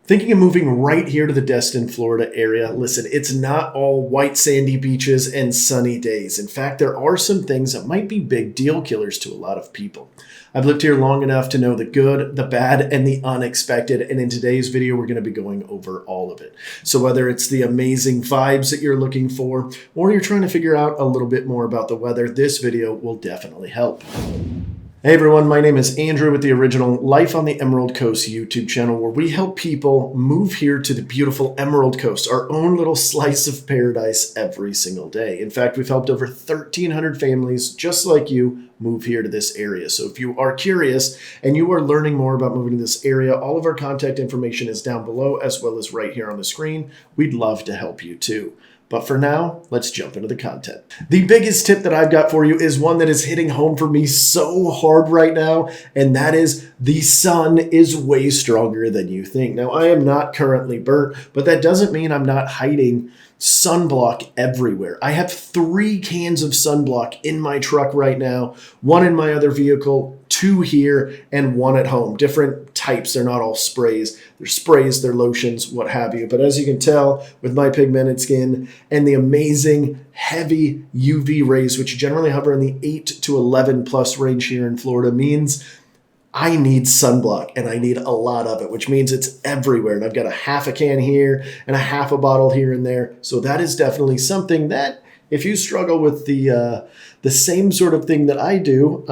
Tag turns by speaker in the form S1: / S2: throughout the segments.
S1: Thinking of moving right here to the Destin, Florida area? Listen, it's not all white sandy beaches and sunny days. In fact, there are some things that might be big deal killers to a lot of people. I've lived here long enough to know the good, the bad, and the unexpected, and in today's video, we're going to be going over all of it. So whether it's the amazing vibes that you're looking for, or you're trying to figure out a little bit more about the weather, this video will definitely help. Hey everyone, my name is Andrew with the original Life on the Emerald Coast YouTube channel, where we help people move here to the beautiful Emerald Coast, our own little slice of paradise every single day. In fact, we've helped over 1,300 families just like you move here to this area. So if you are curious and you are learning more about moving to this area, all of our contact information is down below as well as right here on the screen. We'd love to help you too. But for now, let's jump into the content. The biggest tip that I've got for you is one that is hitting home for me so hard right now, and that is the sun is way stronger than you think. Now, I am not currently burnt, but that doesn't mean I'm not hiding sunblock everywhere. I have 3 cans of sunblock in my truck right now, 1 in my other vehicle, 2 here, and 1 at home. Different types. They're not all sprays. They're sprays, they're lotions, what have you. But as you can tell with my pigmented skin and the amazing heavy UV rays, which generally hover in the 8 to 11 plus range here in Florida, means I need sunblock, and I need a lot of it, which means it's everywhere. And I've got a half a can here and a half a bottle here and there. So that is definitely something that if you struggle with the same sort of thing that I do,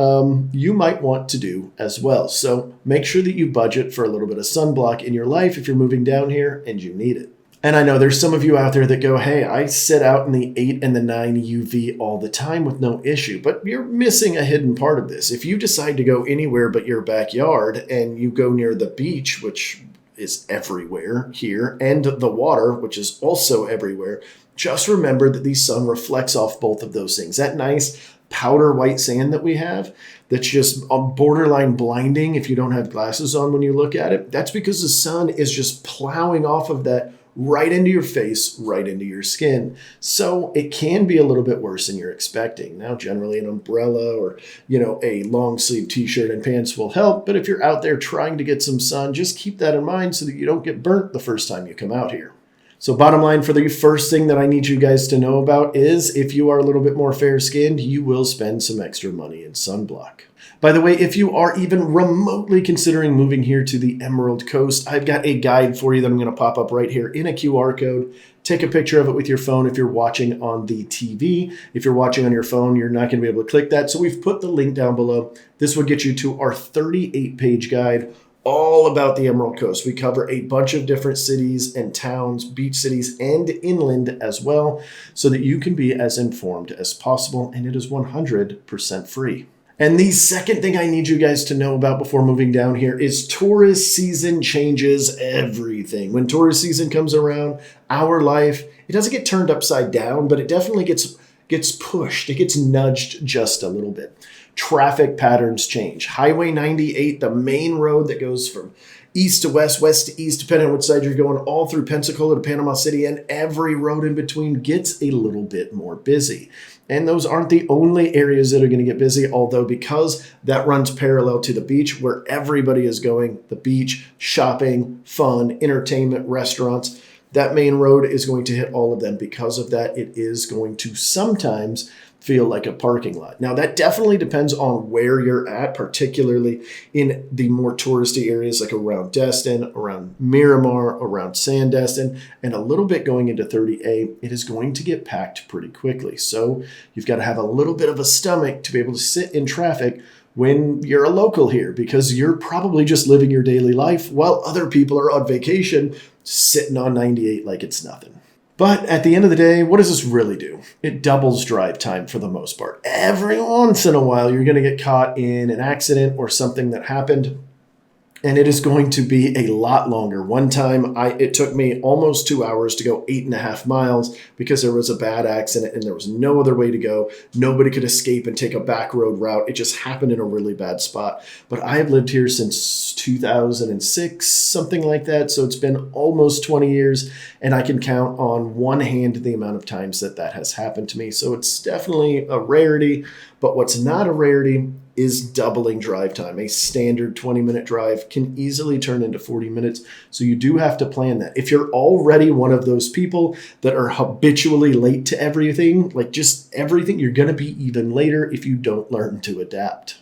S1: you might want to do as well. So make sure that you budget for a little bit of sunblock in your life if you're moving down here and you need it. And I know there's some of you out there that go, hey, I sit out in the 8 and the 9 UV all the time with no issue, but you're missing a hidden part of this. If you decide to go anywhere but your backyard and you go near the beach, which is everywhere here, and the water, which is also everywhere, just remember that the sun reflects off both of those things. That nice powder white sand that we have, that's just borderline blinding if you don't have glasses on when you look at it, that's because the sun is just plowing off of that right into your face, right into your skin. So it can be a little bit worse than you're expecting. Now, generally an umbrella or, a long sleeve t-shirt and pants will help. But if you're out there trying to get some sun, just keep that in mind so that you don't get burnt the first time you come out here. So bottom line, for the first thing that I need you guys to know about is if you are a little bit more fair-skinned, you will spend some extra money in sunblock. By the way, if you are even remotely considering moving here to the Emerald Coast, I've got a guide for you that I'm going to pop up right here in a QR code. Take a picture of it with your phone if you're watching on the TV. If you're watching on your phone, you're not going to be able to click that. So we've put the link down below. This will get you to our 38-page guide all about the Emerald Coast. We cover a bunch of different cities and towns, beach cities, and inland as well, so that you can be as informed as possible, and it is 100% free. And the second thing I need you guys to know about before moving down here is tourist season changes everything. When tourist season comes around, our life, it doesn't get turned upside down, but it definitely gets pushed. It gets nudged just a little bit. Traffic patterns change. Highway 98, the main road that goes from east to west, west to east, depending on which side you're going, all through Pensacola to Panama City, and every road in between gets a little bit more busy. And those aren't the only areas that are going to get busy, although because that runs parallel to the beach where everybody is going, the beach, shopping, fun, entertainment, restaurants, that main road is going to hit all of them. Because of that, it is going to sometimes feel like a parking lot. Now, that definitely depends on where you're at, particularly in the more touristy areas like around Destin, around Miramar, around Sandestin, and a little bit going into 30A. It is going to get packed pretty quickly. So you've got to have a little bit of a stomach to be able to sit in traffic when you're a local here, because you're probably just living your daily life while other people are on vacation sitting on 98 like it's nothing. But at the end of the day, what does this really do? It doubles drive time for the most part. Every once in a while, you're going to get caught in an accident or something that happened, and it is going to be a lot longer. One time, it took me almost 2 hours to go 8.5 miles because there was a bad accident and there was no other way to go. Nobody could escape and take a back road route. It just happened in a really bad spot. But I have lived here since 2006, something like that. So it's been almost 20 years, and I can count on one hand the amount of times that has happened to me. So it's definitely a rarity. But what's not a rarity is doubling drive time. A standard 20-minute drive can easily turn into 40 minutes. So you do have to plan that. If you're already one of those people that are habitually late to everything, like just everything, you're going to be even later if you don't learn to adapt.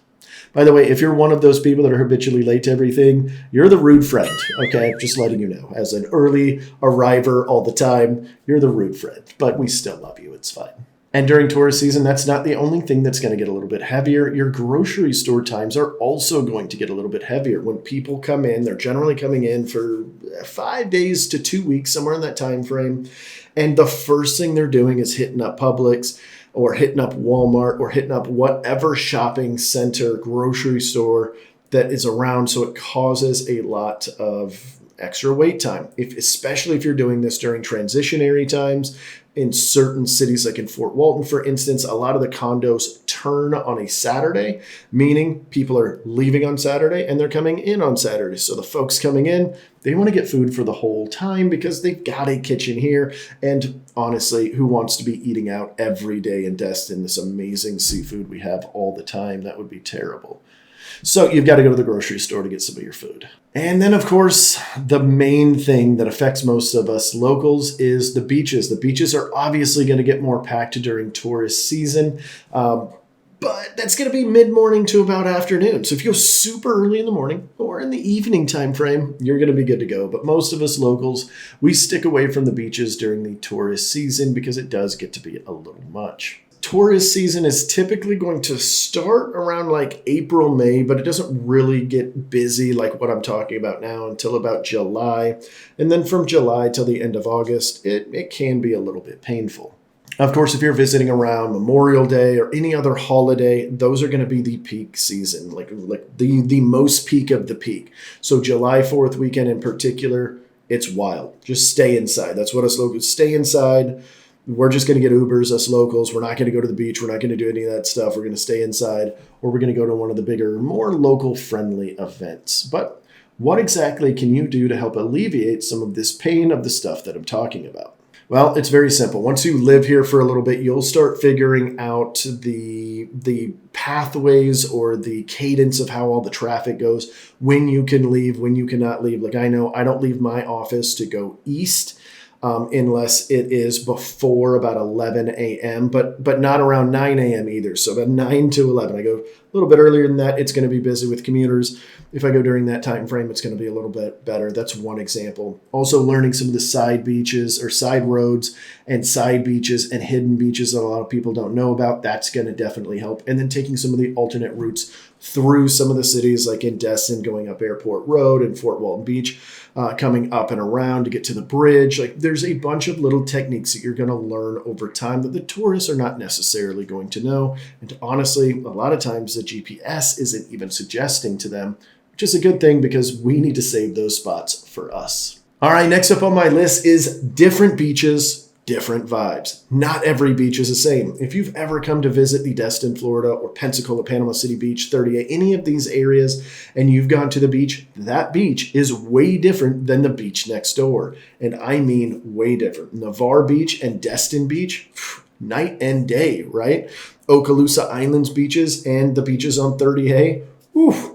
S1: By the way, if you're one of those people that are habitually late to everything, you're the rude friend, okay? Just letting you know. As an early arriver all the time, you're the rude friend. But we still love you. It's fine. And during tourist season, that's not the only thing that's going to get a little bit heavier. Your grocery store times are also going to get a little bit heavier. When people come in, they're generally coming in for 5 days to 2 weeks, somewhere in that time frame. And the first thing they're doing is hitting up Publix or hitting up Walmart or hitting up whatever shopping center, grocery store that is around. So it causes a lot of extra wait time, especially if you're doing this during transitionary times. In certain cities, like in Fort Walton, for instance, a lot of the condos turn on a Saturday, meaning people are leaving on Saturday and they're coming in on Saturday. So the folks coming in, they want to get food for the whole time because they've got a kitchen here. And honestly, who wants to be eating out every day in Destin, this amazing seafood we have all the time? That would be terrible. So you've got to go to the grocery store to get some of your food. And then, of course, the main thing that affects most of us locals is the beaches. The beaches are obviously going to get more packed during tourist season, but that's going to be mid-morning to about afternoon. So if you go super early in the morning or in the evening time frame, you're going to be good to go. But most of us locals, we stick away from the beaches during the tourist season because it does get to be a little much. Tourist season is typically going to start around like April, May, but it doesn't really get busy like what I'm talking about now until about July. And then from July till the end of August, it can be a little bit painful. Of course, if you're visiting around Memorial Day or any other holiday, those are going to be the peak season, like the most peak of the peak. So July 4th weekend in particular, it's wild. Just stay inside. That's what us locals, stay inside. We're just going to get Ubers, us locals. We're not going to go to the beach. We're not going to do any of that stuff. We're going to stay inside, or we're going to go to one of the bigger, more local-friendly events. But what exactly can you do to help alleviate some of this pain of the stuff that I'm talking about? Well, it's very simple. Once you live here for a little bit, you'll start figuring out the pathways or the cadence of how all the traffic goes, when you can leave, when you cannot leave. Like I know I don't leave my office to go east unless it is before about 11 a.m., but not around 9 a.m. either. So about 9 to 11. I go a little bit earlier than that. It's going to be busy with commuters. If I go during that time frame, it's going to be a little bit better. That's one example. Also learning some of the side beaches or side roads and side beaches and hidden beaches that a lot of people don't know about. That's going to definitely help. And then taking some of the alternate routes through some of the cities, like in Destin, going up Airport Road and Fort Walton Beach, coming up and around to get to the bridge. Like there's a bunch of little techniques that you're going to learn over time that the tourists are not necessarily going to know. And honestly, a lot of times the GPS isn't even suggesting to them, which is a good thing because we need to save those spots for us. All right, next up on my list is different beaches, different vibes. Not every beach is the same. If you've ever come to visit the Destin, Florida, or Pensacola, Panama City Beach, 38, any of these areas, and you've gone to the beach, that beach is way different than the beach next door. And I mean way different. Navarre Beach and Destin Beach, night and day, right? Okaloosa Islands beaches and the beaches on 30A,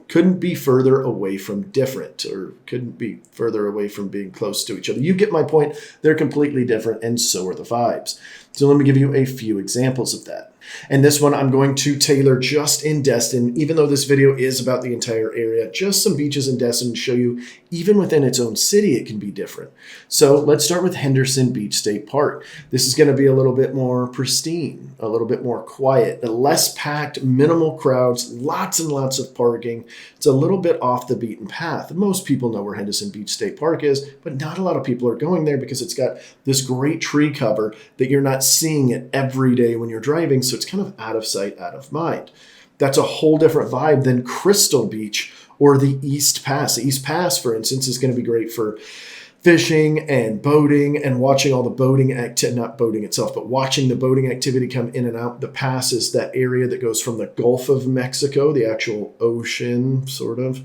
S1: couldn't be further away from different, or couldn't be further away from being close to each other. You get my point. They're completely different, and so are the vibes. So let me give you a few examples of that. And this one I'm going to tailor just in Destin, even though this video is about the entire area, just some beaches in Destin to show you even within its own city, it can be different. So let's start with Henderson Beach State Park. This is going to be a little bit more pristine, a little bit more quiet, less packed, minimal crowds, lots and lots of parking. It's a little bit off the beaten path. Most people know where Henderson Beach State Park is, but not a lot of people are going there because it's got this great tree cover that you're not seeing it every day when you're driving. So it's kind of out of sight, out of mind. That's a whole different vibe than Crystal Beach or the East Pass. The East Pass, for instance, is going to be great for fishing and boating and watching all the boating not boating itself, but watching the boating activity come in and out. The pass is that area that goes from the Gulf of Mexico, the actual ocean, sort of,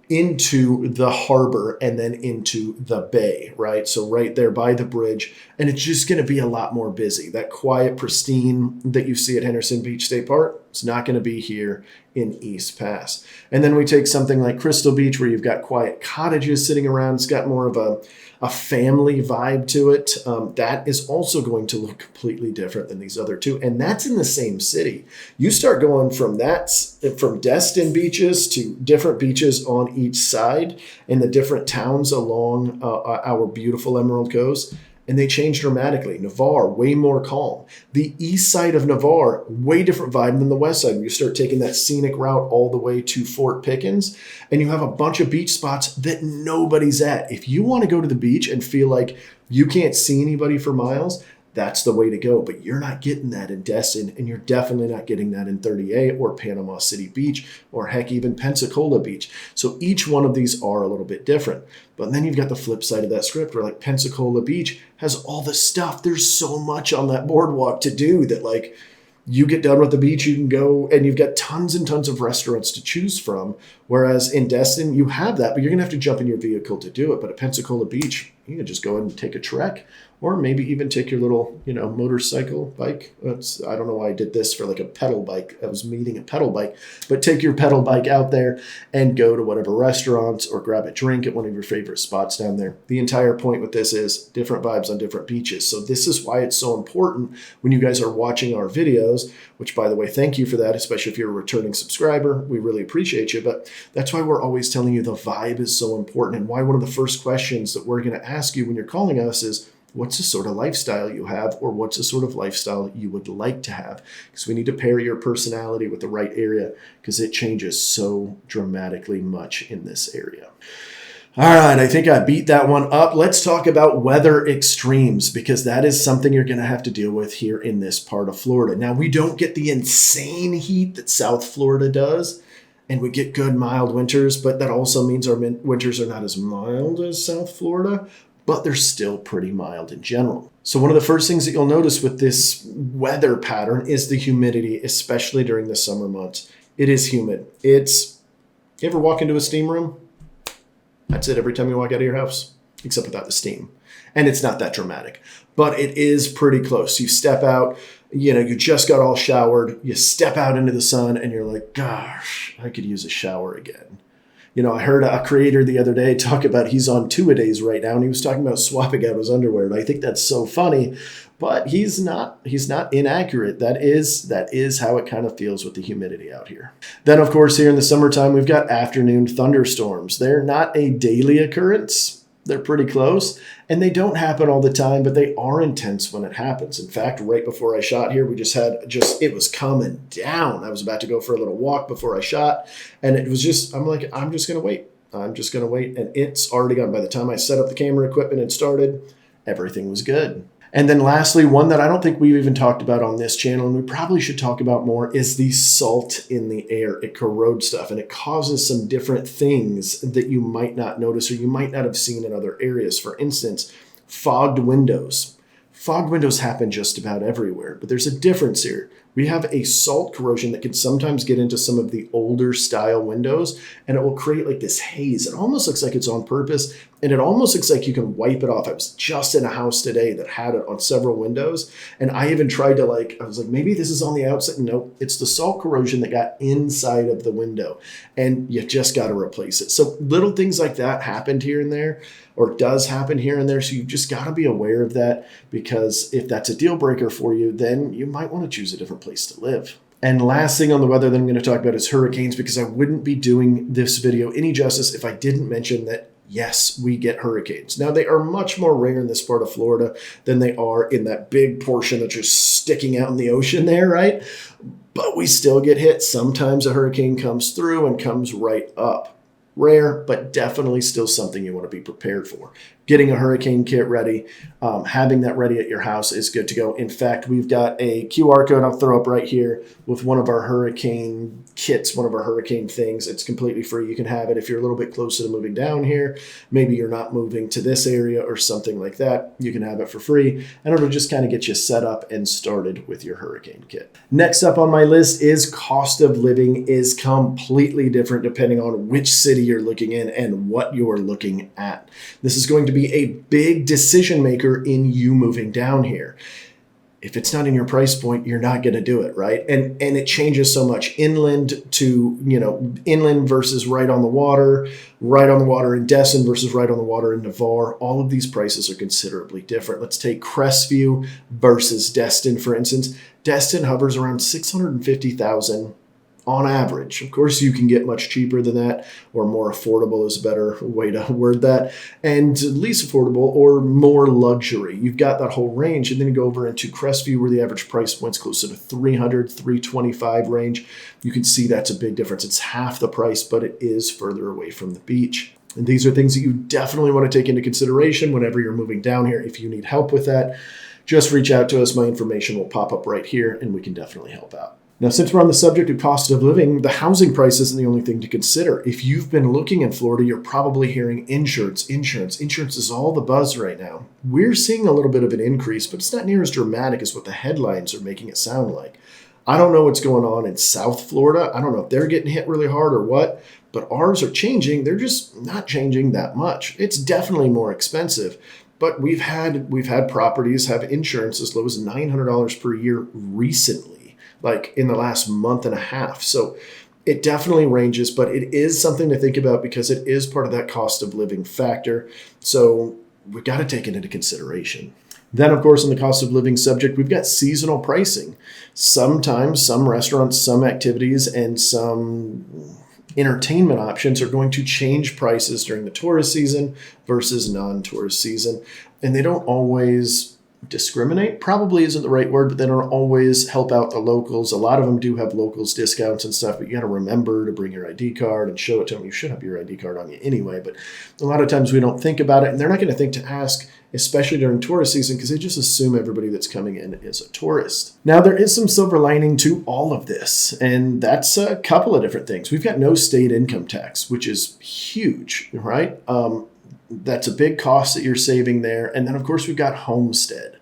S1: into the harbor and then into the bay, right? So right there by the bridge, and it's just going to be a lot more busy. That quiet, pristine that you see at Henderson Beach State Park, it's not going to be here in East Pass. And then we take something like Crystal Beach, where you've got quiet cottages sitting around. It's got more of a family vibe to it. That is also going to look completely different than these other two. And that's in the same city. You start going from Destin beaches to different beaches on each side in the different towns along our beautiful Emerald Coast. And they change dramatically. Navarre, way more calm. The east side of Navarre, way different vibe than the west side. You start taking that scenic route all the way to Fort Pickens, and you have a bunch of beach spots that nobody's at. If you want to go to the beach and feel like you can't see anybody for miles, that's the way to go. But you're not getting that in Destin, and you're definitely not getting that in 38 or Panama City Beach, or heck, even Pensacola Beach. So each one of these are a little bit different. But then you've got the flip side of that script, where like Pensacola Beach has all the stuff. There's so much on that boardwalk to do that, like, you get done with the beach, you can go, and you've got tons and tons of restaurants to choose from. Whereas in Destin, you have that, but you're going to have to jump in your vehicle to do it. But at Pensacola Beach, you can just go and take a trek, or maybe even take your little, motorcycle bike. I don't know why I did this for like a pedal bike. I was meeting a pedal bike, but take your pedal bike out there and go to whatever restaurants or grab a drink at one of your favorite spots down there. The entire point with this is different vibes on different beaches. So this is why it's so important when you guys are watching our videos, which, by the way, thank you for that, especially if you're a returning subscriber. We really appreciate you. But that's why we're always telling you the vibe is so important, and why one of the first questions that we're going to ask you when you're calling us is, what's the sort of lifestyle you have, or what's the sort of lifestyle you would like to have? Because we need to pair your personality with the right area, because it changes so dramatically much in this area. All right, I think I beat that one up. Let's talk about weather extremes, because that is something you're going to have to deal with here in this part of Florida. Now, we don't get the insane heat that South Florida does, and we get good mild winters, but that also means our winters are not as mild as South Florida, but they're still pretty mild in general. So one of the first things that you'll notice with this weather pattern is the humidity, especially during the summer months. It is humid. You ever walk into a steam room? That's it every time you walk out of your house, except without the steam. And it's not that dramatic, but it is pretty close. You step out, you just got all showered, you step out into the sun, and you're like, gosh, I could use a shower again. I heard a creator the other day talk about he's on two-a-days right now, and he was talking about swapping out his underwear. And I think that's so funny, but he's not inaccurate. That is how it kind of feels with the humidity out here. Then, of course, here in the summertime, we've got afternoon thunderstorms. They're not a daily occurrence. They're pretty close, and they don't happen all the time, but they are intense when it happens. In fact, right before I shot here, we it was coming down. I was about to go for a little walk before I shot, and it was I'm like, I'm just going to wait. And it's already gone. By the time I set up the camera equipment and started, everything was good. And then lastly, one that I don't think we've even talked about on this channel, and we probably should talk about more, is the salt in the air. It corrodes stuff, and it causes some different things that you might not notice or you might not have seen in other areas. For instance, fogged windows. Fogged windows happen just about everywhere, but there's a difference here. We have a salt corrosion that can sometimes get into some of the older style windows, and it will create like this haze. It almost looks like it's on purpose, and it almost looks like you can wipe it off. I was just in a house today that had it on several windows, and I even tried to I was like, maybe this is on the outside. Nope, it's the salt corrosion that got inside of the window, and you just got to replace it. So little things like that happened here and there, or does happen here and there. So you just got to be aware of that, because if that's a deal breaker for you, then you might want to choose a different place to live. And last thing on the weather that I'm going to talk about is hurricanes, because I wouldn't be doing this video any justice if I didn't mention that, yes, we get hurricanes. Now, they are much more rare in this part of Florida than they are in that big portion that's just sticking out in the ocean there, right? But we still get hit. Sometimes a hurricane comes through and comes right up. Rare, but definitely still something you want to be prepared for. Getting a hurricane kit ready, having that ready at your house is good to go. In fact, we've got a QR code I'll throw up right here with one of our hurricane kits, one of our hurricane things. It's completely free. You can have it if you're a little bit closer to moving down here. Maybe you're not moving to this area or something like that. You can have it for free, and it'll just kind of get you set up and started with your hurricane kit. Next up on my list is cost of living is completely different depending on which city you're looking in and what you're looking at. This is going to be a big decision maker in you moving down here. If it's not in your price point, you're not going to do it, right? And it changes so much. Inland to, inland versus right on the water in Destin versus right on the water in Navarre. All of these prices are considerably different. Let's take Crestview versus Destin, for instance. Destin hovers around $650,000 on average. Of course, you can get much cheaper than that, or more affordable is a better way to word that, and least affordable or more luxury. You've got that whole range, and then you go over into Crestview where the average price point's closer to $300, $325 range. You can see that's a big difference. It's half the price, but it is further away from the beach. And these are things that you definitely want to take into consideration whenever you're moving down here. If you need help with that, just reach out to us. My information will pop up right here, and we can definitely help out. Now, since we're on the subject of cost of living, the housing price isn't the only thing to consider. If you've been looking in Florida, you're probably hearing insurance. Insurance is all the buzz right now. We're seeing a little bit of an increase, but it's not near as dramatic as what the headlines are making it sound like. I don't know what's going on in South Florida. I don't know if they're getting hit really hard or what, but ours are changing. They're just not changing that much. It's definitely more expensive. But we've had properties have insurance as low as $900 per year recently, like in the last month and a half. So it definitely ranges, but it is something to think about because it is part of that cost of living factor. So we've got to take it into consideration. Then, of course, on the cost of living subject, we've got seasonal pricing. Sometimes some restaurants, some activities, and some entertainment options are going to change prices during the tourist season versus non-tourist season. And they don't always discriminate, probably isn't the right word, but they don't always help out the locals. A lot of them do have locals discounts and stuff, but you got to remember to bring your ID card and show it to them. You should have your ID card on you anyway, but a lot of times we don't think about it, and they're not going to think to ask, especially during tourist season, because they just assume everybody that's coming in is a tourist. Now, there is some silver lining to all of this, and that's a couple of different things. We've got no state income tax, which is huge, right? That's a big cost that you're saving there. And then, of course, we've got homestead.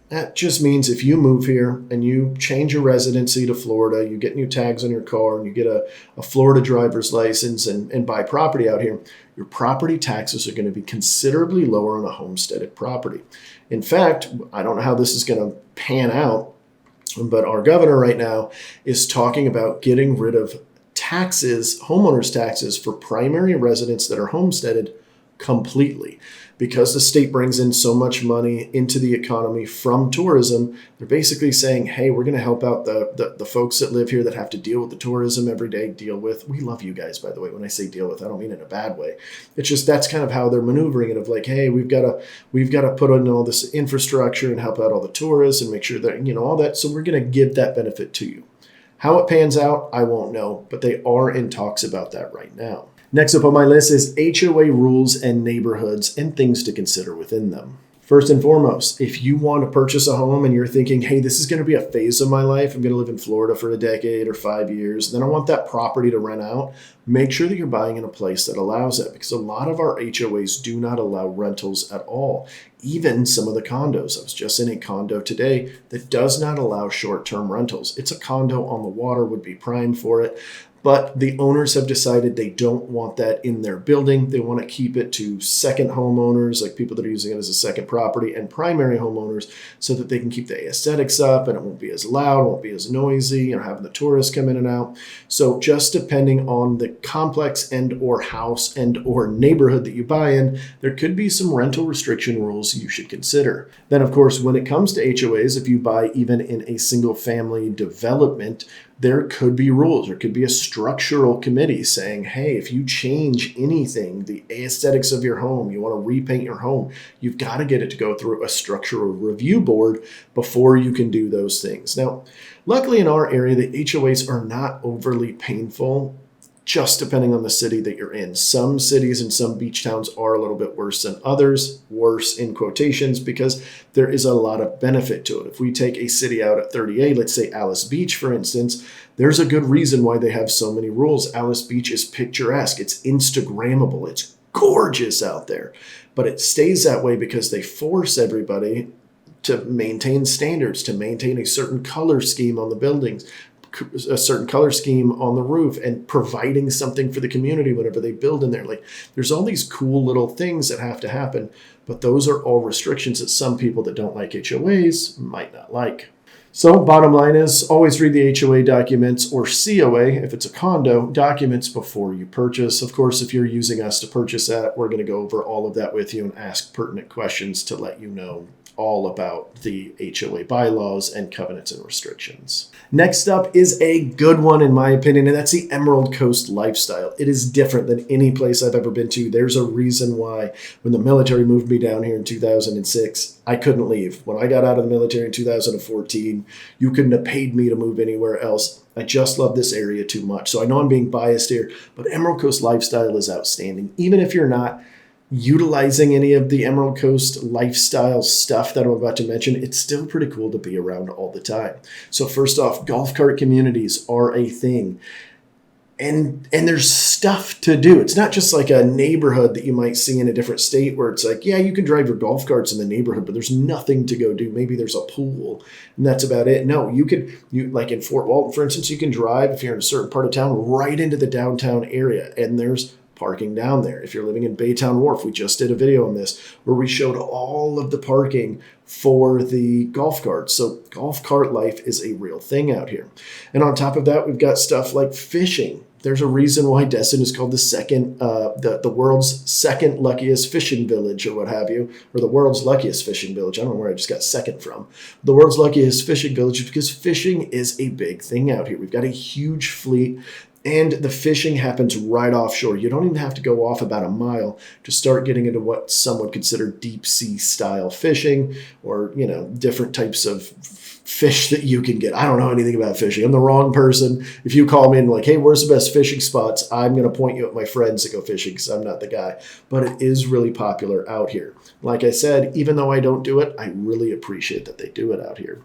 S1: That just means if you move here and you change your residency to Florida, you get new tags on your car, and you get a Florida driver's license and buy property out here, your property taxes are going to be considerably lower on a homesteaded property. In fact, I don't know how this is going to pan out, but our governor right now is talking about getting rid of taxes, homeowners taxes for primary residents that are homesteaded completely. Because the state brings in so much money into the economy from tourism, they're basically saying, hey, we're going to help out the folks that live here that have to deal with the tourism every day, we love you guys, by the way. When I say deal with, I don't mean in a bad way. It's just that's kind of how they're maneuvering it, of like, hey, we've got to put in all this infrastructure and help out all the tourists and make sure that, all that. So we're going to give that benefit to you. How it pans out, I won't know, but they are in talks about that right now. Next up on my list is HOA rules and neighborhoods and things to consider within them. First and foremost, if you want to purchase a home and you're thinking, hey, this is going to be a phase of my life, I'm going to live in Florida for a decade or 5 years, then I want that property to rent out, make sure that you're buying in a place that allows that, because a lot of our HOAs do not allow rentals at all. Even some of the condos. I was just in a condo today that does not allow short-term rentals. It's a condo on the water, would be prime for it. But the owners have decided they don't want that in their building. They want to keep it to second homeowners, like people that are using it as a second property, and primary homeowners, so that they can keep the aesthetics up and it won't be as loud, it won't be as noisy, having the tourists come in and out. So just depending on the complex and or house and or neighborhood that you buy in, there could be some rental restriction rules you should consider. Then, of course, when it comes to HOAs, if you buy even in a single family development, there could be rules. There could be a structural committee saying, hey, if you change anything, the aesthetics of your home, you want to repaint your home, you've got to get it to go through a structural review board before you can do those things. Now, luckily in our area, the HOAs are not overly painful just depending on the city that you're in. Some cities and some beach towns are a little bit worse than others, worse in quotations, because there is a lot of benefit to it. If we take a city out at 30A, let's say Alice Beach, for instance, there's a good reason why they have so many rules. Alice Beach is picturesque. It's Instagrammable. It's gorgeous out there. But it stays that way because they force everybody to maintain standards, to maintain a certain color scheme on the buildings, a certain color scheme on the roof, and providing something for the community whenever they build in there. Like, there's all these cool little things that have to happen, but those are all restrictions that some people that don't like HOAs might not like. So bottom line is, always read the HOA documents, or COA if it's a condo, documents before you purchase. Of course, if you're using us to purchase that, we're going to go over all of that with you and ask pertinent questions to let you know all about the HOA bylaws and covenants and restrictions. Next up is a good one, in my opinion, and that's the Emerald Coast lifestyle. It is different than any place I've ever been to. There's a reason why when the military moved me down here in 2006, I couldn't leave. When I got out of the military in 2014, you couldn't have paid me to move anywhere else. I just love this area too much. So I know I'm being biased here, but Emerald Coast lifestyle is outstanding. Even if you're not utilizing any of the Emerald Coast lifestyle stuff that I'm about to mention, it's still pretty cool to be around all the time. So first off, golf cart communities are a thing. And there's stuff to do. It's not just like a neighborhood that you might see in a different state where it's like, yeah, you can drive your golf carts in the neighborhood, but there's nothing to go do. Maybe there's a pool and that's about it. No, you like in Fort Walton, for instance, you can drive, if you're in a certain part of town, right into the downtown area, and there's parking down there. If you're living in Baytown Wharf, we just did a video on this where we showed all of the parking for the golf carts. So golf cart life is a real thing out here. And on top of that, we've got stuff like fishing. There's a reason why Destin is called the world's second luckiest fishing village, or what have you, or the world's luckiest fishing village. I don't know where I just got second from. The world's luckiest fishing village is because fishing is a big thing out here. We've got a huge fleet, and the fishing happens right offshore. You don't even have to go off about a mile to start getting into what some would consider deep sea style fishing, or, different types of fish that you can get. I don't know anything about fishing. I'm the wrong person. If you call me and like, hey, where's the best fishing spots? I'm going to point you at my friends that go fishing because I'm not the guy. But it is really popular out here. Like I said, even though I don't do it, I really appreciate that they do it out here.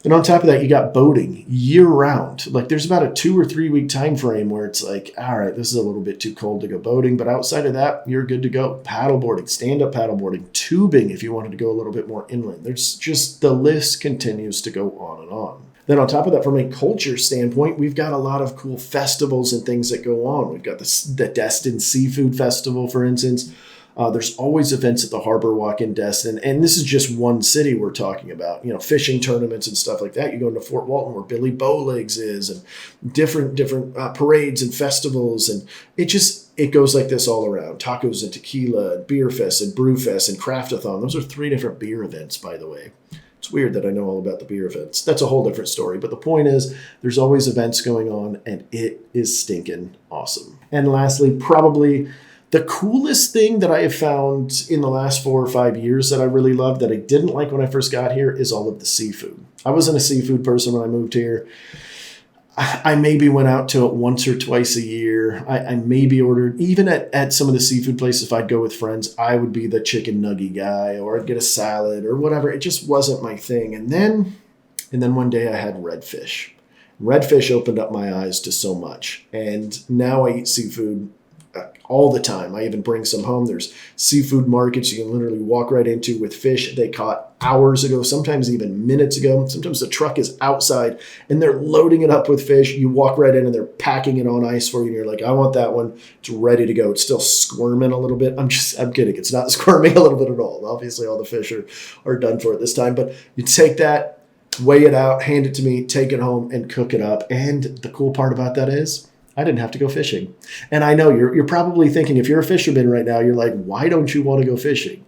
S1: And on top of that, you got boating year round. Like, there's about a 2 or 3 week time frame where it's like, all right, this is a little bit too cold to go boating. But outside of that, you're good to go. Paddleboarding, stand-up paddleboarding, tubing if you wanted to go a little bit more inland. There's just, the list continues to go on and on. Then on top of that, from a culture standpoint, we've got a lot of cool festivals and things that go on. We've got the Destin Seafood Festival, for instance. There's always events at the Harbor Walk in Destin, and this is just one city we're talking about. Fishing tournaments and stuff like that. You go into Fort Walton where Billy Bowlegs is, and different parades and festivals, and it goes like this all around. Tacos and tequila, and beer fest and brew fest and craftathon. Those are 3 different beer events, by the way. It's weird that I know all about the beer events. That's a whole different story. But the point is, there's always events going on, and it is stinking awesome. And lastly, probably the coolest thing that I have found in the last 4 or 5 years that I really love, that I didn't like when I first got here, is all of the seafood. I wasn't a seafood person when I moved here. I maybe went out to it once or twice a year. I maybe ordered, even at some of the seafood places, if I'd go with friends, I would be the chicken nugget guy, or I'd get a salad or whatever. It just wasn't my thing. And then one day I had redfish. Redfish opened up my eyes to so much. And now I eat seafood all the time. I even bring some home. There's seafood markets you can literally walk right into with fish they caught hours ago, sometimes even minutes ago. Sometimes the truck is outside and they're loading it up with fish. You walk right in and they're packing it on ice for you. And you're like, I want that one. It's ready to go. It's still squirming a little bit. I'm kidding. It's not squirming a little bit at all. Obviously all the fish are done for at this time, but you take that, weigh it out, hand it to me, take it home and cook it up. And the cool part about that is, I didn't have to go fishing. And I know you're probably thinking, if you're a fisherman right now, you're like, why don't you want to go fishing?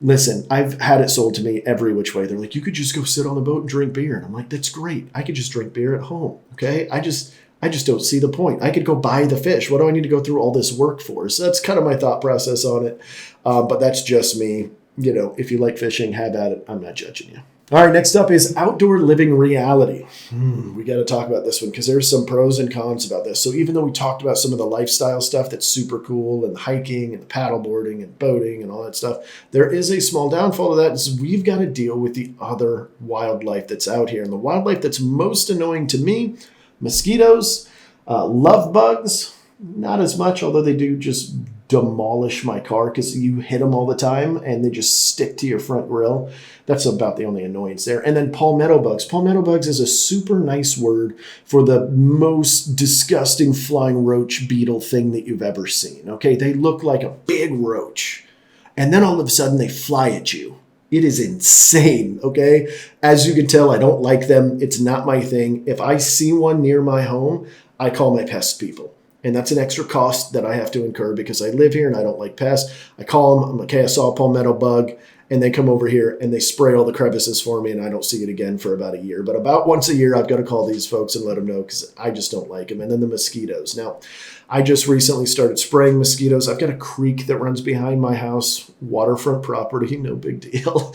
S1: Listen, I've had it sold to me every which way. They're like, you could just go sit on the boat and drink beer. And I'm like, that's great. I could just drink beer at home. Okay. I just don't see the point. I could go buy the fish. What do I need to go through all this work for? So that's kind of my thought process on it. But that's just me. if you like fishing, have at it. I'm not judging you. All right, next up is outdoor living reality. We got to talk about this one because there's some pros and cons about this. So even though we talked about some of the lifestyle stuff that's super cool and the hiking and the paddleboarding and boating and all that stuff, there is a small downfall to that is we've got to deal with the other wildlife that's out here. And the wildlife that's most annoying to me, mosquitoes, love bugs, not as much, although they do just demolish my car because you hit them all the time and they just stick to your front grill. That's about the only annoyance there. And then palmetto bugs. Palmetto bugs is a super nice word for the most disgusting flying roach beetle thing that you've ever seen. Okay, they look like a big roach. And then all of a sudden they fly at you. It is insane, okay? As you can tell, I don't like them. It's not my thing. If I see one near my home, I call my pest people. And that's an extra cost that I have to incur because I live here and I don't like pests. I call them, I'm like, okay, I saw a palmetto bug. And they come over here and they spray all the crevices for me and I don't see it again for about a year. But about once a year, I've got to call these folks and let them know because I just don't like them. And then the mosquitoes. Now, I just recently started spraying mosquitoes. I've got a creek that runs behind my house, waterfront property, no big deal.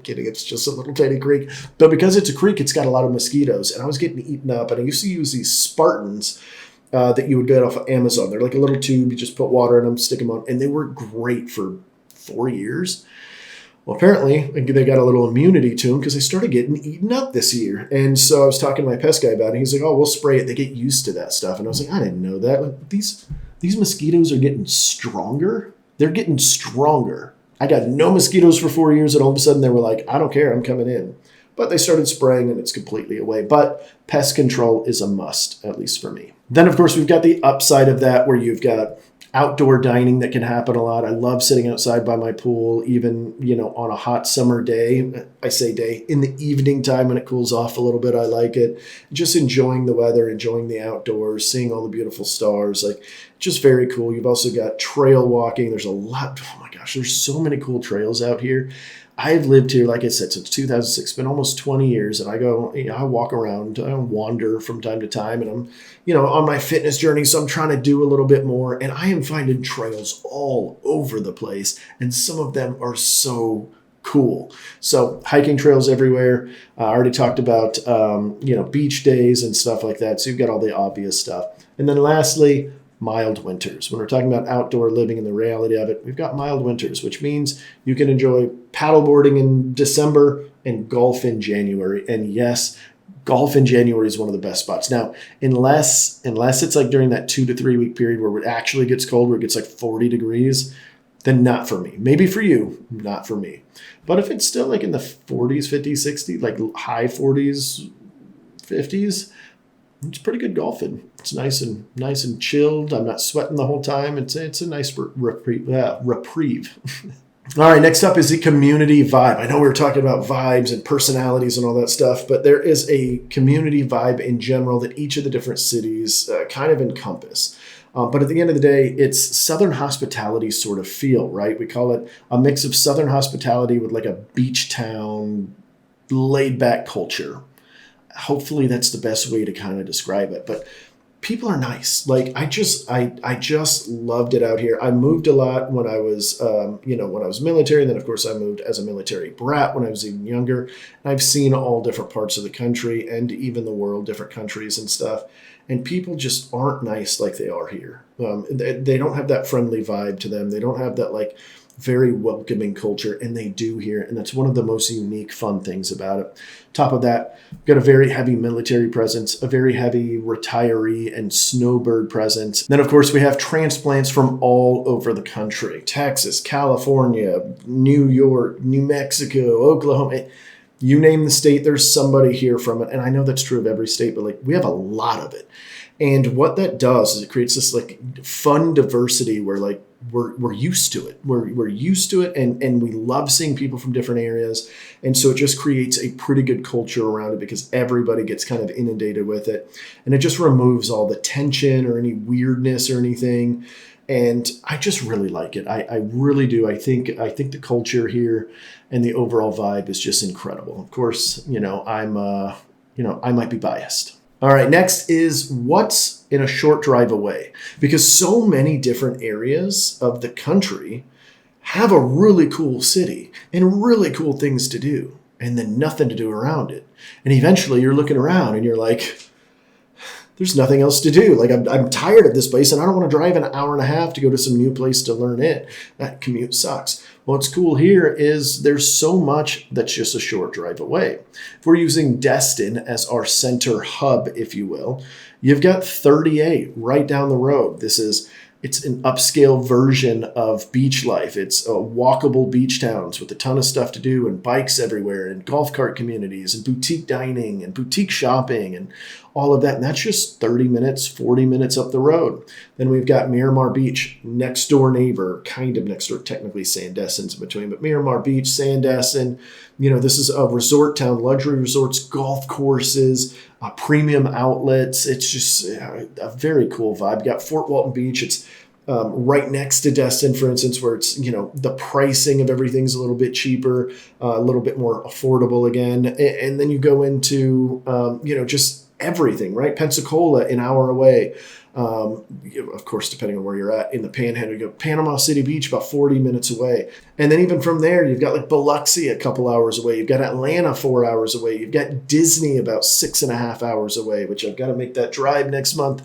S1: Kidding, it's just a little tiny creek. But because it's a creek, it's got a lot of mosquitoes. And I was getting eaten up. And I used to use these Spartans that you would get off of Amazon. They're like a little tube. You just put water in them, stick them on. And they were great for 4 years. Well, apparently they got a little immunity to them because they started getting eaten up this year. And so I was talking to my pest guy about it. He's like, oh, we'll spray it. They get used to that stuff. And I was like, I didn't know that. Like, these mosquitoes are getting stronger. They're getting stronger. I got no mosquitoes for 4 years. And all of a sudden they were like, I don't care. I'm coming in. But they started spraying and it's completely away. But pest control is a must, at least for me. Then, of course, we've got the upside of that where you've got outdoor dining that can happen a lot. I love sitting outside by my pool, even, on a hot summer day. I say day, in the evening time when it cools off a little bit, I like it. Just enjoying the weather, enjoying the outdoors, seeing all the beautiful stars, like just very cool. You've also got trail walking. There's a lot. Oh my gosh, there's so many cool trails out here. I've lived here, like I said, since 2006. It's been almost 20 years, and I walk around, I wander from time to time, and I'm, on my fitness journey, so I'm trying to do a little bit more, and I am finding trails all over the place, and some of them are so cool. So hiking trails everywhere. I already talked about, beach days and stuff like that, so you've got all the obvious stuff. And then lastly, mild winters. When we're talking about outdoor living and the reality of it, we've got mild winters, which means you can enjoy paddleboarding in December and golf in January. And yes, golf in January is one of the best spots. Now, unless it's like during that 2 to 3 week period where it actually gets cold, where it gets like 40 degrees, then not for me. Maybe for you, not for me. But if it's still like in the 40s, 50s, 60s, like high 40s, 50s, it's pretty good golfing. It's nice and chilled. I'm not sweating the whole time. It's a nice reprieve. All right, next up is the community vibe. I know we were talking about vibes and personalities and all that stuff, but there is a community vibe in general that each of the different cities kind of encompass. But at the end of the day, it's Southern hospitality sort of feel, right? We call it a mix of Southern hospitality with like a beach town, laid back culture. Hopefully that's the best way to kind of describe it. But people are nice. Like I just loved it out here. I moved a lot when I was, when I was military. And then of course I moved as a military brat when I was even younger. And I've seen all different parts of the country and even the world, different countries and stuff. And people just aren't nice like they are here. They don't have that friendly vibe to them. They don't have that like very welcoming culture, and they do here. And that's one of the most unique, fun things about it. Top of that, got a very heavy military presence, a very heavy retiree and snowbird presence. Then, of course, we have transplants from all over the country. Texas, California, New York, New Mexico, Oklahoma. You name the state, there's somebody here from it. And I know that's true of every state, but like we have a lot of it. And what that does is it creates this like fun diversity where like we're used to it. We're used to it, and we love seeing people from different areas. And so it just creates a pretty good culture around it because everybody gets kind of inundated with it. And it just removes all the tension or any weirdness or anything. And I just really like it. I really do. I think the culture here and the overall vibe is just incredible. Of course, I might be biased. All right, next is what's in a short drive away, because so many different areas of the country have a really cool city and really cool things to do, and then nothing to do around it. And eventually you're looking around and you're like, there's nothing else to do. Like, I'm tired of this place and I don't want to drive an hour and a half to go to some new place to learn it. That commute sucks. What's cool here is there's so much that's just a short drive away. If we're using Destin as our center hub, if you will, you've got 38 right down the road. It's an upscale version of beach life. It's walkable beach towns with a ton of stuff to do and bikes everywhere and golf cart communities and boutique dining and boutique shopping and all of that. And that's just 30 minutes, 40 minutes up the road. Then we've got Miramar Beach, next door neighbor, kind of next door, technically Sandestin's in between, but Miramar Beach, Sandestin, this is a resort town, luxury resorts, golf courses, premium outlets. It's just a very cool vibe. You got Fort Walton Beach. It's right next to Destin, for instance, where it's, the pricing of everything's a little bit cheaper, a little bit more affordable again. And then you go into, just everything, right? Pensacola, an hour away. Of course, depending on where you're at in the Panhandle, you go Panama City Beach, about 40 minutes away. And then even from there, you've got like Biloxi a couple hours away. You've got Atlanta 4 hours away. You've got Disney about 6.5 hours away, which I've got to make that drive next month.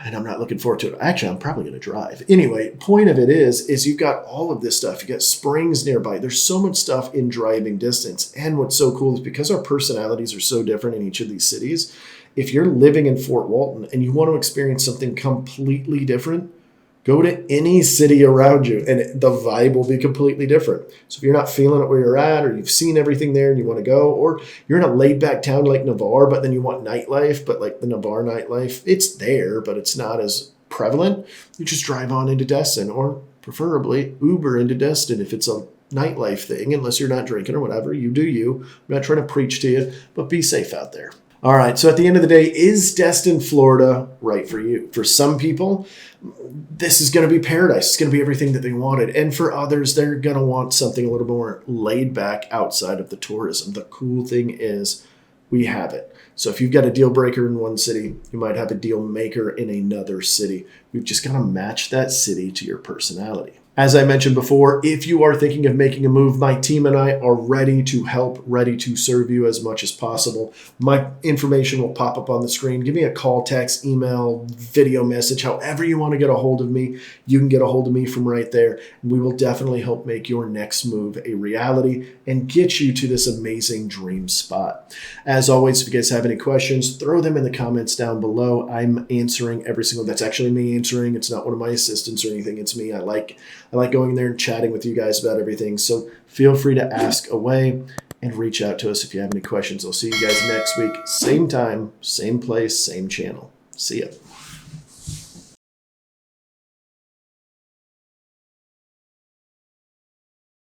S1: And I'm not looking forward to it. Actually, I'm probably going to drive. Anyway, point of it is you've got all of this stuff. You got springs nearby. There's so much stuff in driving distance. And what's so cool is because our personalities are so different in each of these cities, if you're living in Fort Walton and you want to experience something completely different, go to any city around you and the vibe will be completely different. So if you're not feeling it where you're at, or you've seen everything there and you want to go, or you're in a laid back town like Navarre, but then you want nightlife, but like the Navarre nightlife, it's there, but it's not as prevalent. You just drive on into Destin, or preferably Uber into Destin if it's a nightlife thing, unless you're not drinking or whatever. You do you. I'm not trying to preach to you, but be safe out there. All right, so at the end of the day, is Destin, Florida right for you? For some people, this is going to be paradise. It's going to be everything that they wanted. And for others, they're going to want something a little more laid back outside of the tourism. The cool thing is we have it. So if you've got a deal breaker in one city, you might have a deal maker in another city. We've just got to match that city to your personality. As I mentioned before, if you are thinking of making a move, my team and I are ready to help, ready to serve you as much as possible. My information will pop up on the screen. Give me a call, text, email, video message, however you want to get a hold of me. You can get a hold of me from right there. And we will definitely help make your next move a reality and get you to this amazing dream spot. As always, if you guys have any questions, throw them in the comments down below. I'm answering every single. That's actually me answering. It's not one of my assistants or anything. It's me. I like going there and chatting with you guys about everything. So feel free to ask away and reach out to us if you have any questions. I'll see you guys next week. Same time, same place, same channel. See ya.